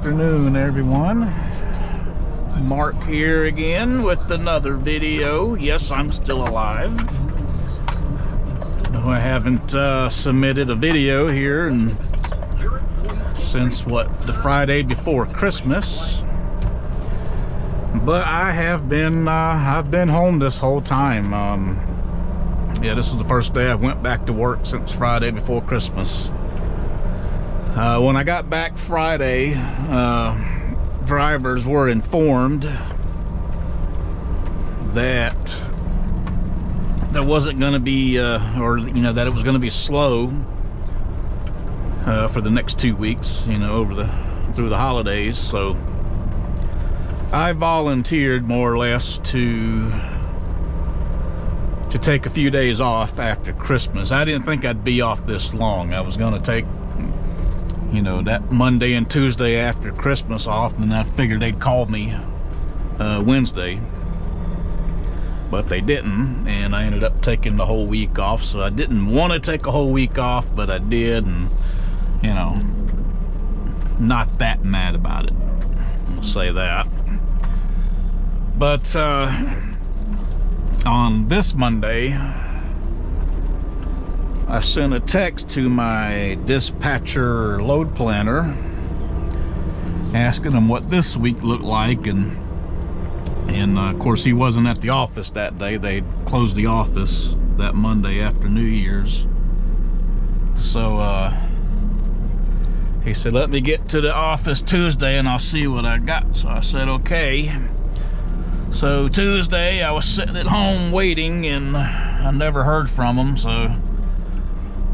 afternoon, everyone. Mark here again with another video. Yes, I'm still alive. No, I haven't submitted a video here since the Friday before Christmas. But I have been I've been home this whole time. Yeah, this is the first day I went back to work since Friday before Christmas. When I got back Friday, drivers were informed that there wasn't going to be, that it was going to be slow for the next 2 weeks, through the holidays. So I volunteered more or less to take a few days off after Christmas. I didn't think I'd be off this long. I was going to take that Monday and Tuesday after Christmas off, and then I figured they'd call me Wednesday, but they didn't, and I ended up taking the whole week off. So I didn't want to take a whole week off, but I did, and not that mad about it, I'll say that. But on this Monday, I sent a text to my dispatcher load planner asking him what this week looked like, and of course he wasn't at the office that day. They closed the office that Monday after New Year's. So he said, let me get to the office Tuesday and I'll see what I got. So I said, okay. So Tuesday I was sitting at home waiting, and I never heard from him, so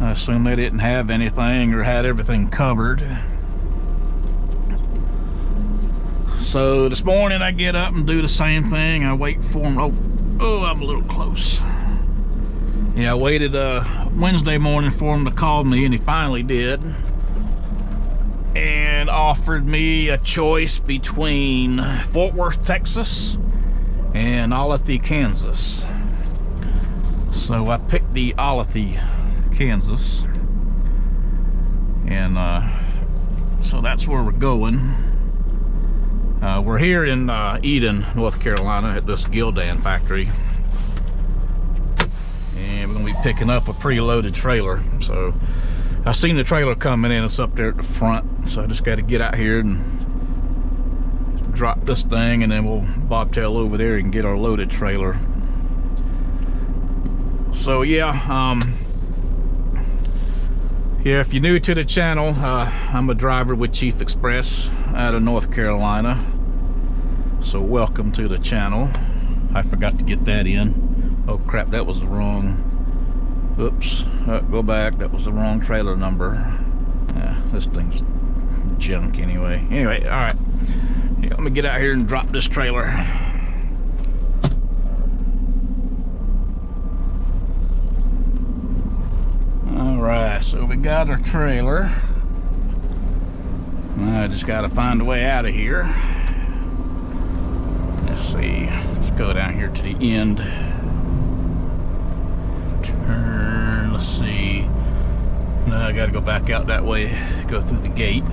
I assume they didn't have anything or had everything covered. So this morning I get up and do the same thing. I wait for him. Oh, I'm a little close. Yeah, I waited Wednesday morning for him to call me, and he finally did. And offered me a choice between Fort Worth, Texas and Olathe, Kansas. So I picked the Olathe, Kansas, and so that's where we're going. We're here in Eden, North Carolina, at this Gildan factory, and we're gonna be picking up a preloaded trailer. So I seen the trailer coming in. It's up there at the front, so I just got to get out here and drop this thing, and then we'll bobtail over there and get our loaded trailer. So yeah, yeah, if you're new to the channel, I'm a driver with Chief Express out of North Carolina. So welcome to the channel. I forgot to get that in. Oh crap, that was the wrong. Oops, go back. That was the wrong trailer number. Yeah, this thing's junk anyway. Anyway, all right. Yeah, let me get out here and drop this trailer. Alright, so we got our trailer. I just got to find a way out of here. Let's see. Let's go down here to the end. Turn. Let's see. No, I got to go back out that way. Go through the gate.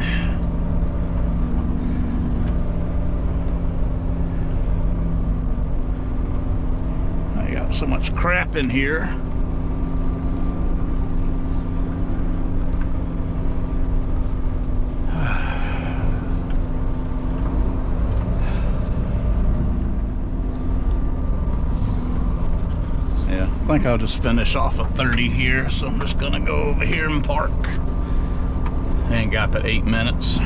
I got so much crap in here. I think I'll just finish off a 30 here, so I'm just gonna go over here and park. Ain't got but 8 minutes.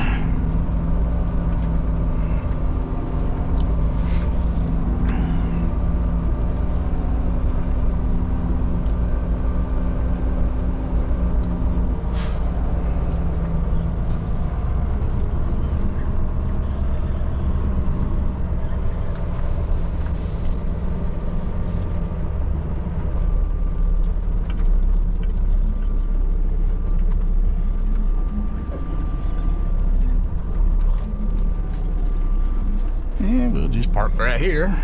And we'll just park right here.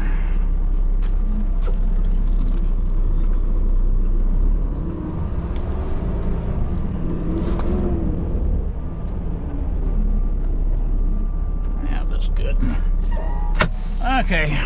Okay.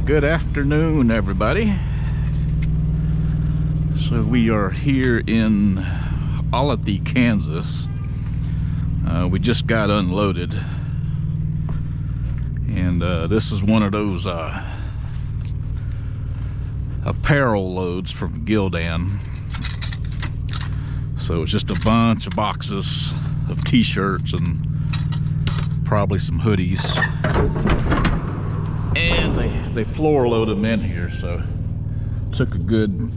Good afternoon, everybody. So we are here in Olathe, Kansas. We just got unloaded, and this is one of those apparel loads from Gildan. So it's just a bunch of boxes of t-shirts and probably some hoodies. And they floor load them in here, so it took a good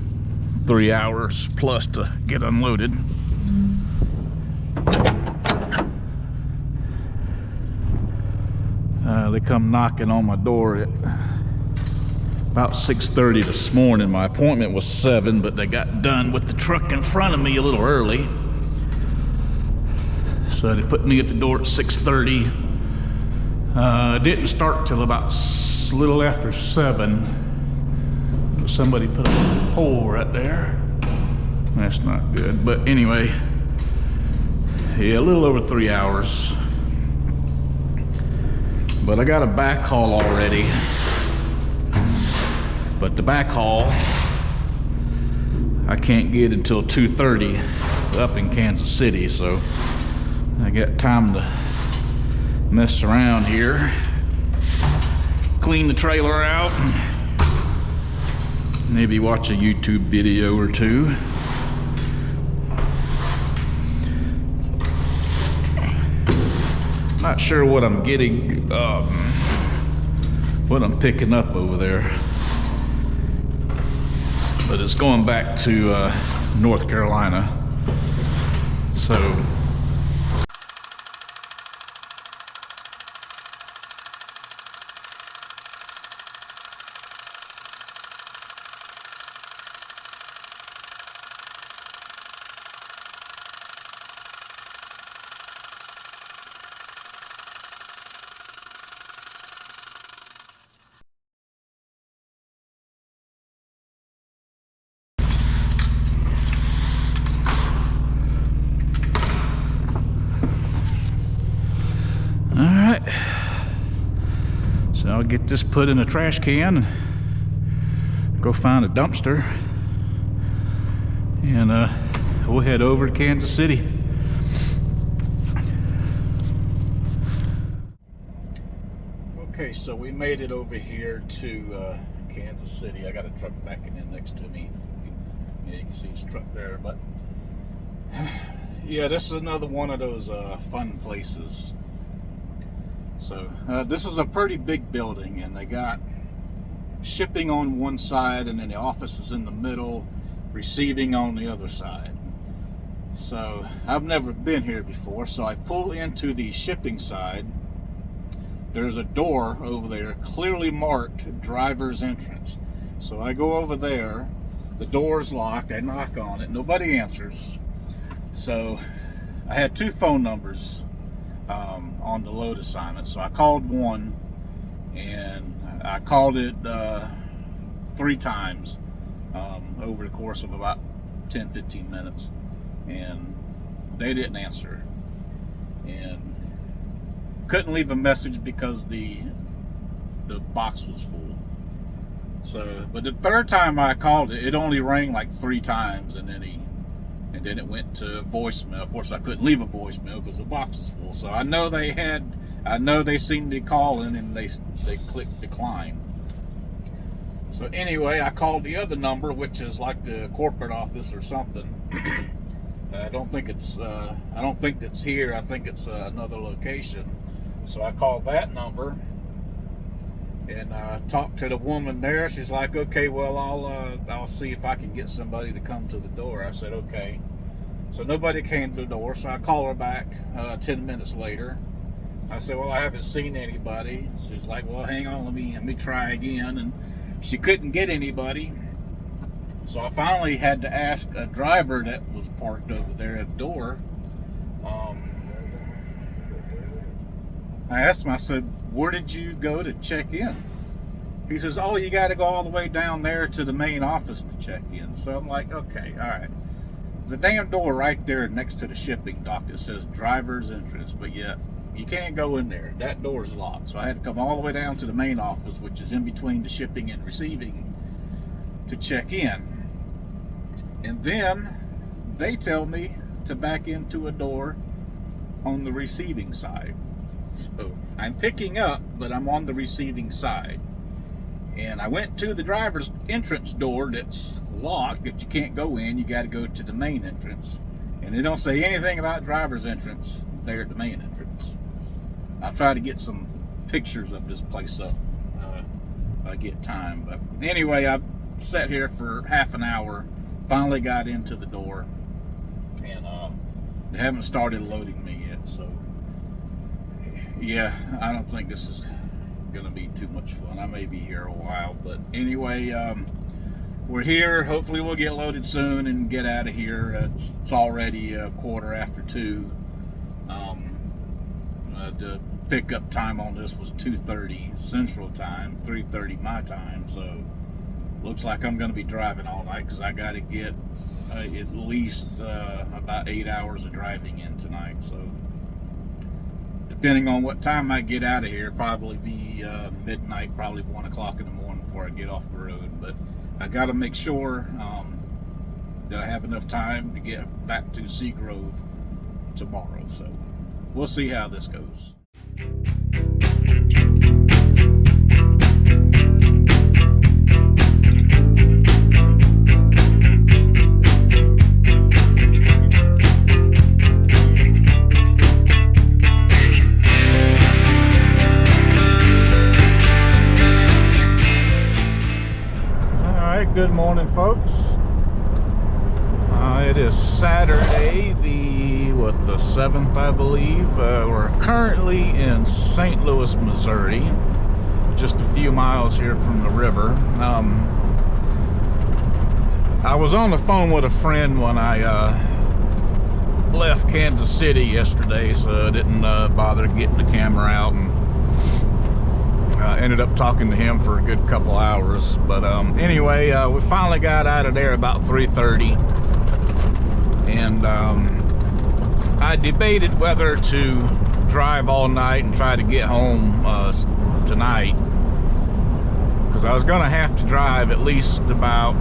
3 hours plus to get unloaded. They come knocking on my door at about 6:30 this morning. My appointment was 7, but they got done with the truck in front of me a little early, so they put me at the door at 6:30. It didn't start till about a little after 7. Somebody put a hole right there. That's not good, but anyway, yeah, a little over 3 hours. But I got a backhaul already. But the backhaul I can't get until 2:30 up in Kansas City, so I got time to mess around here, clean the trailer out, maybe watch a YouTube video or two. Not sure what I'm getting, what I'm picking up over there, but it's going back to North Carolina. So so I'll get this put in a trash can and go find a dumpster, and we'll head over to Kansas City. Okay, so we made it over here to Kansas City. I got a truck backing in next to me. Yeah, you can see his truck there, but yeah, this is another one of those fun places. So this is a pretty big building, and they got shipping on one side, and then the office is in the middle, receiving on the other side. So I've never been here before, so I pull into the shipping side. There's a door over there clearly marked driver's entrance. So I go over there, the door's locked, I knock on it, nobody answers. So I had 2 phone numbers on the load assignment. So I called one, and I called it 3 times over the course of about 10-15 minutes, and they didn't answer, and couldn't leave a message because the box was full. So, but the 3rd time I called it, it only rang like 3 times, and then it went to voicemail. Of course, I couldn't leave a voicemail because the box was full. So I know they seen me calling, and they clicked decline. So anyway, I called the other number, which is like the corporate office or something. I don't think it's here. I think it's another location. So I called that number, and talked to the woman there. She's like, "Okay, well, I'll see if I can get somebody to come to the door." I said, "Okay." So nobody came to the door. So I called her back 10 minutes later. I said, "Well, I haven't seen anybody." She's like, "Well, hang on, let me try again." And she couldn't get anybody. So I finally had to ask a driver that was parked over there at the door. I asked him, I said, "Where did you go to check in?" He says, "Oh, you got to go all the way down there to the main office to check in." So I'm like, okay, all right. There's a damn door right there next to the shipping dock that says driver's entrance, but yet you can't go in there. That door's locked. So I had to come all the way down to the main office, which is in between the shipping and receiving, to check in. And then they tell me to back into a door on the receiving side. So I'm picking up, but I'm on the receiving side. And I went to the driver's entrance door that's locked, that you can't go in. You got to go to the main entrance. And they don't say anything about driver's entrance there at the main entrance. I'll try to get some pictures of this place up if I get time. But anyway, I sat here for half an hour, finally got into the door, and they haven't started loading me yet. So yeah, I don't think this is gonna be too much fun. I may be here a while, but anyway, we're here. Hopefully we'll get loaded soon and get out of here. It's already 2:15. The pickup time on this was 2:30 Central Time, 3:30 my time. So looks like I'm gonna be driving all night, because I got to get at least about 8 hours of driving in tonight. So depending on what time I get out of here, probably be midnight, probably 1 o'clock in the morning before I get off the road. But I got to make sure that I have enough time to get back to Seagrove tomorrow. So we'll see how this goes. Good morning, folks. It is Saturday, the 7th, I believe. We're currently in St. Louis, Missouri, just a few miles here from the river. I was on the phone with a friend when I left Kansas City yesterday, so I didn't bother getting the camera out, and ended up talking to him for a good couple hours. But anyway, we finally got out of there about 3:30, and I debated whether to drive all night and try to get home tonight, because I was gonna have to drive at least about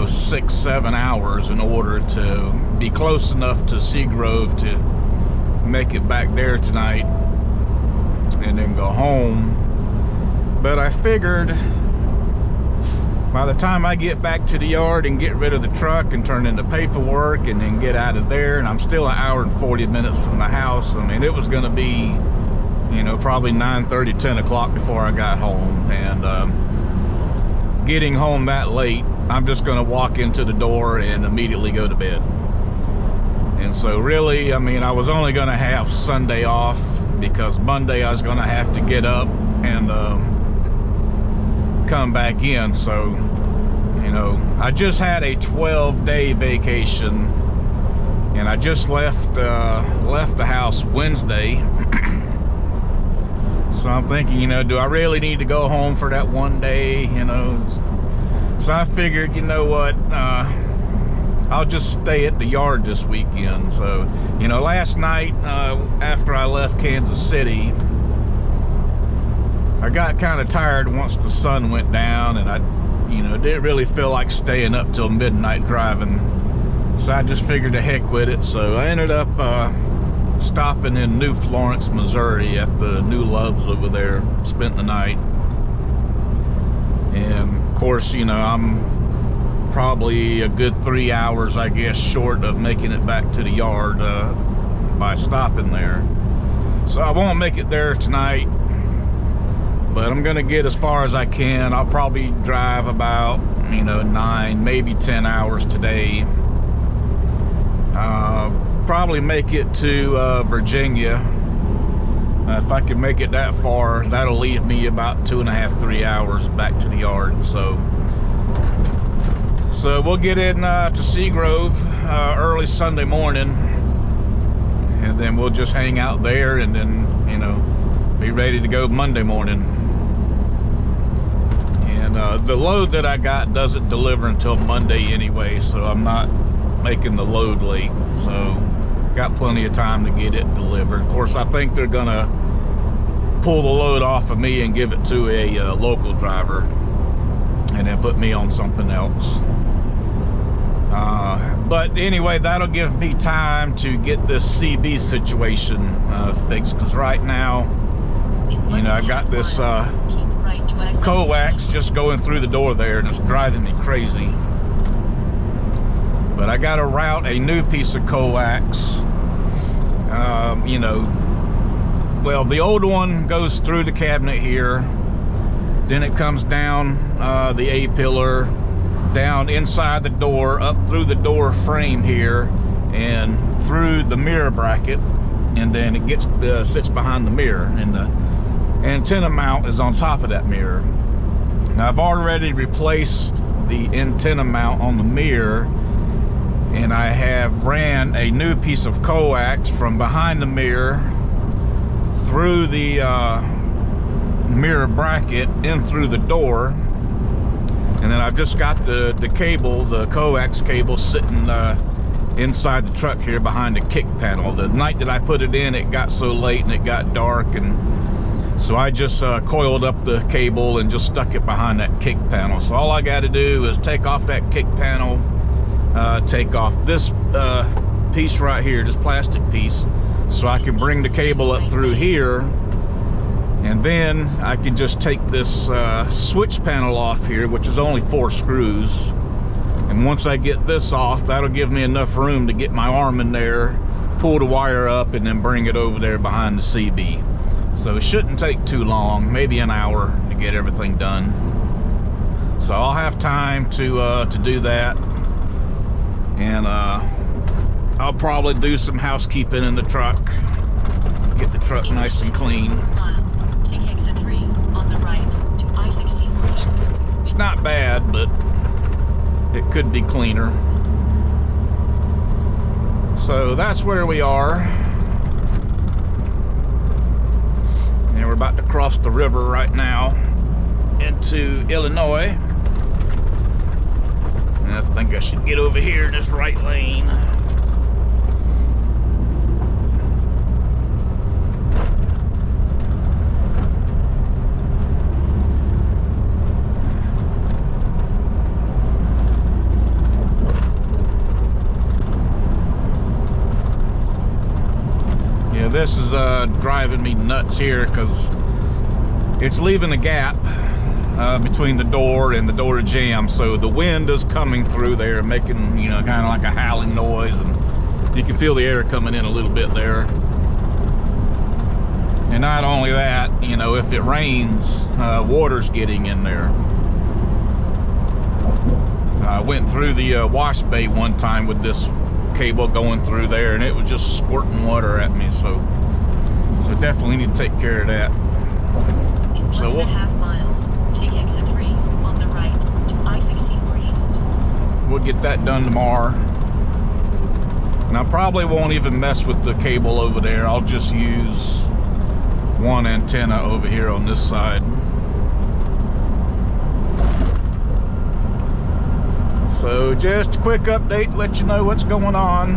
6-7 hours in order to be close enough to Seagrove to make it back there tonight and then go home. But I figured by the time I get back to the yard and get rid of the truck and turn in the paperwork and then get out of there, and I'm still an hour and 40 minutes from the house, I mean, it was going to be, probably 9:30, 10 o'clock before I got home. And getting home that late, I'm just going to walk into the door and immediately go to bed. And so really, I mean, I was only going to have Sunday off, because Monday I was going to have to get up and come back in. So I just had a 12-day vacation And I just left the house Wednesday. So I'm thinking, you know, do I really need to go home for that one day, you know? So I figured, you know what, I'll just stay at the yard this weekend. So, you know, last night, after I left Kansas City, I got kind of tired once the sun went down, and I, you know, didn't really feel like staying up till midnight driving. So I just figured the heck with it. So I ended up stopping in New Florence, Missouri at the New Loves over there, spent the night. And of course, you know, I'm probably a good 3 hours, I guess, short of making it back to the yard by stopping there. So I won't make it there tonight, but I'm gonna get as far as I can. I'll probably drive about, you know, 9, maybe 10 hours today. Probably make it to Virginia. If I can make it that far, that'll leave me about 2.5, 3 hours back to the yard. So we'll get in to Seagrove early Sunday morning, and then we'll just hang out there, and then, you know, be ready to go Monday morning. And the load that I got doesn't deliver until Monday anyway, so I'm not making the load late. So got plenty of time to get it delivered. Of course, I think they're gonna pull the load off of me and give it to a local driver, and then put me on something else. But anyway, that'll give me time to get this CB situation fixed, because right now, you know, I got this coax just going through the door there, and it's driving me crazy. But I got to route a new piece of coax. You know, well, the old one goes through the cabinet here, then it comes down the A-pillar, down inside the door, up through the door frame here, and through the mirror bracket, and then it gets sits behind the mirror, and the antenna mount is on top of that mirror. Now, I've already replaced the antenna mount on the mirror, and I have ran a new piece of coax from behind the mirror through the mirror bracket in through the door, and then I've just got the cable, the coax cable, sitting inside the truck here behind the kick panel. The night that I put it in, it got so late and it got dark, and so I just coiled up the cable and just stuck it behind that kick panel. So all I got to do is take off that kick panel, take off this piece right here, this plastic piece, so I can bring the cable up through here, and then I can just take this switch panel off here, which is only 4 screws. And once I get this off, that'll give me enough room to get my arm in there, pull the wire up, and then bring it over there behind the CB. So it shouldn't take too long, maybe an hour to get everything done. So I'll have time to do that. And I'll probably do some housekeeping in the truck, get the truck nice and clean. Take exit 3 on the right to I-64 East. It's not bad, but it could be cleaner. So that's where we are. And we're about to cross the river right now into Illinois. And I think I should get over here in this right lane. Yeah, this is driving me nuts here, because it's leaving a gap between the door and the door jamb, so the wind is coming through there, making, you know, kind of like a howling noise, and you can feel the air coming in a little bit there. And not only that, you know, if it rains, water's getting in there. I went through the wash bay one time with this cable going through there, and it was just squirting water at me, so definitely need to take care of that. In 1.5 miles, take exit 3 on the right to I-64 East. We'll get that done tomorrow. And I probably won't even mess with the cable over there. I'll just use one antenna over here on this side. So just a quick update, let you know what's going on.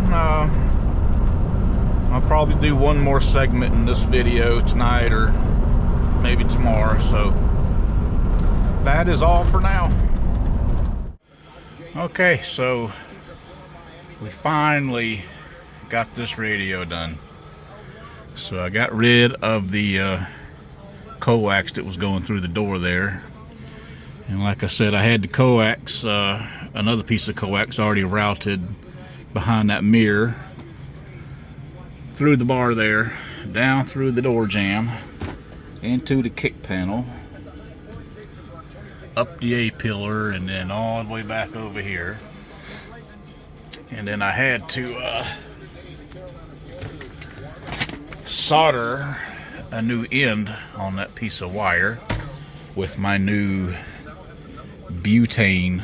I'll probably do one more segment in this video tonight or maybe tomorrow. So that is all for now. Okay, so we finally got this radio done. So I got rid of the coax that was going through the door there. And like I said, I had the coax, another piece of coax already routed behind that mirror, through the bar there, down through the door jamb, into the kick panel, up the A-pillar, and then all the way back over here. And then I had to solder a new end on that piece of wire with my new butane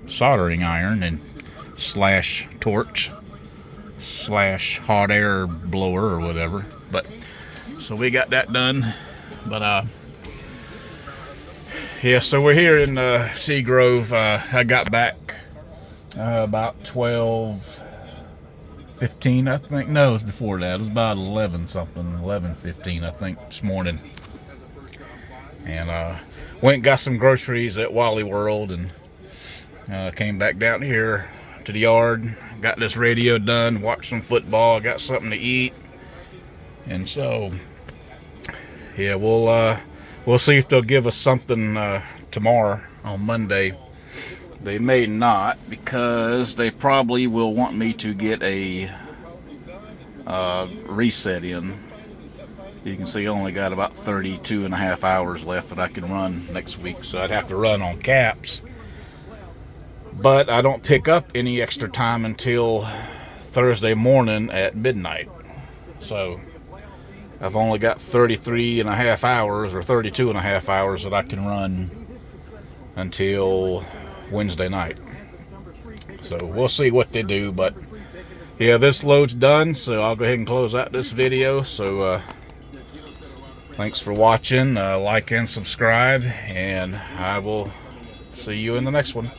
soldering iron and slash torch slash hot air blower or whatever. But so we got that done. But yeah, so we're here in Seagrove. I got back about 12:15, I think. No, it was before that. It was about 11 something, 11:15, I think, this morning. And went and got some groceries at Wally World, and came back down here to the yard. Got this radio done, watched some football, got something to eat. And so, yeah, we'll see if they'll give us something tomorrow on Monday. They may not, because they probably will want me to get a reset in. You can see I only got about 32 and a half hours left that I can run next week, so I'd have to run on caps. But I don't pick up any extra time until Thursday morning at midnight. So I've only got 33 and a half hours or 32 and a half hours that I can run until Wednesday night. So we'll see what they do. But yeah, this load's done, so I'll go ahead and close out this video. So thanks for watching. Like and subscribe, and I will see you in the next one.